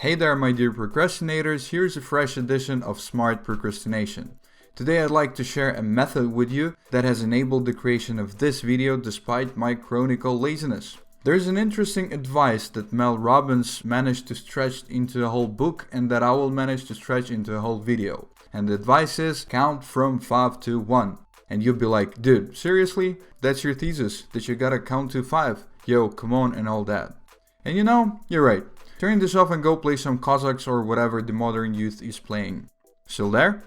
Hey there my dear procrastinators, here's a fresh edition of Smart Procrastination. Today I'd like to share a method with you that has enabled the creation of this video despite my chronic laziness. There's an interesting advice that Mel Robbins managed to stretch into a whole book and that I will manage to stretch into a whole video. And the advice is count from 5 to 1. And you'll be like, dude, seriously? That's your thesis, that you gotta count to 5? Yo, come on and all that. And you know, you're right. Turn this off and go play some Cossacks or whatever the modern youth is playing. Still there?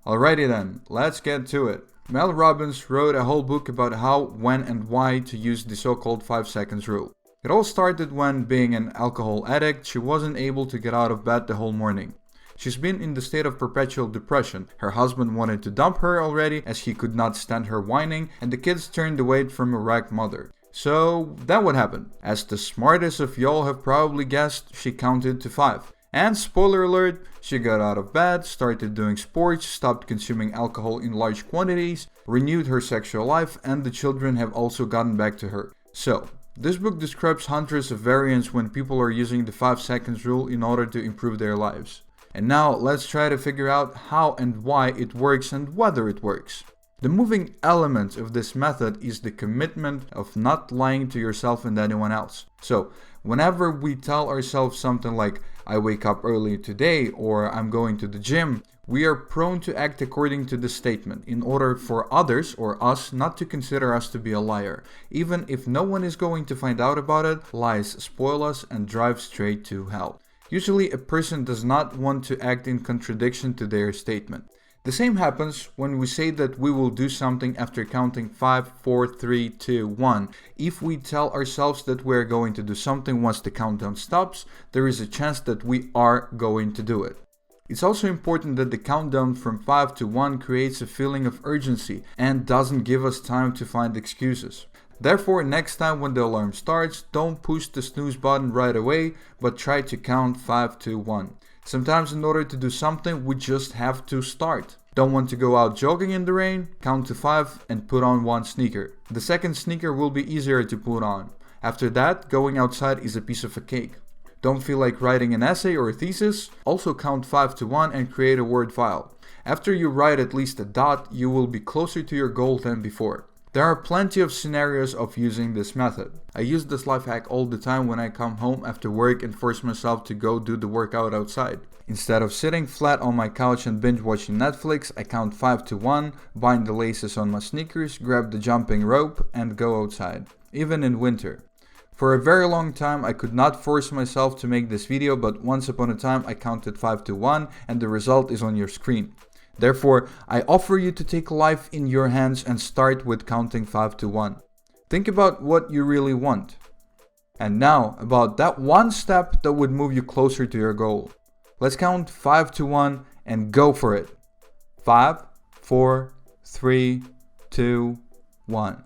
Alrighty then, let's get to it. Mel Robbins wrote a whole book about how, when and why to use the so-called 5 seconds rule. It all started when, being an alcohol addict, she wasn't able to get out of bed the whole morning. She's been in the state of perpetual depression. Her husband wanted to dump her already as he could not stand her whining, and the kids turned away from a wrecked mother. So then what happened? As the smartest of y'all have probably guessed, she counted to 5. And spoiler alert, she got out of bed, started doing sports, stopped consuming alcohol in large quantities, renewed her sexual life, and the children have also gotten back to her. So, this book describes hundreds of variants when people are using the 5 seconds rule in order to improve their lives. And now let's try to figure out how and why it works and whether it works. The moving element of this method is the commitment of not lying to yourself and anyone else. So, whenever we tell ourselves something like, I wake up early today or I'm going to the gym, we are prone to act according to this statement in order for others or us not to consider us to be a liar. Even if no one is going to find out about it, lies spoil us and drive straight to hell. Usually, a person does not want to act in contradiction to their statement. The same happens when we say that we will do something after counting 5, 4, 3, 2, 1. If we tell ourselves that we're going to do something once the countdown stops, there is a chance that we are going to do it. It's also important that the countdown from 5 to 1 creates a feeling of urgency and doesn't give us time to find excuses. Therefore, next time when the alarm starts, don't push the snooze button right away, but try to count 5 to 1. Sometimes in order to do something, we just have to start. Don't want to go out jogging in the rain? Count to 5 and put on 1 sneaker. The second sneaker will be easier to put on. After that, going outside is a piece of a cake. Don't feel like writing an essay or a thesis? Also count 5 to 1 and create a Word file. After you write at least a dot, you will be closer to your goal than before. There are plenty of scenarios of using this method. I use this life hack all the time when I come home after work and force myself to go do the workout outside. Instead of sitting flat on my couch and binge watching Netflix, I count 5 to 1, bind the laces on my sneakers, grab the jumping rope and go outside, even in winter. For a very long time I could not force myself to make this video, but once upon a time I counted 5 to 1 and the result is on your screen. Therefore, I offer you to take life in your hands and start with counting 5 to 1. Think about what you really want. And now, about that one step that would move you closer to your goal. Let's count 5 to 1 and go for it. 5, 4, 3, 2, 1.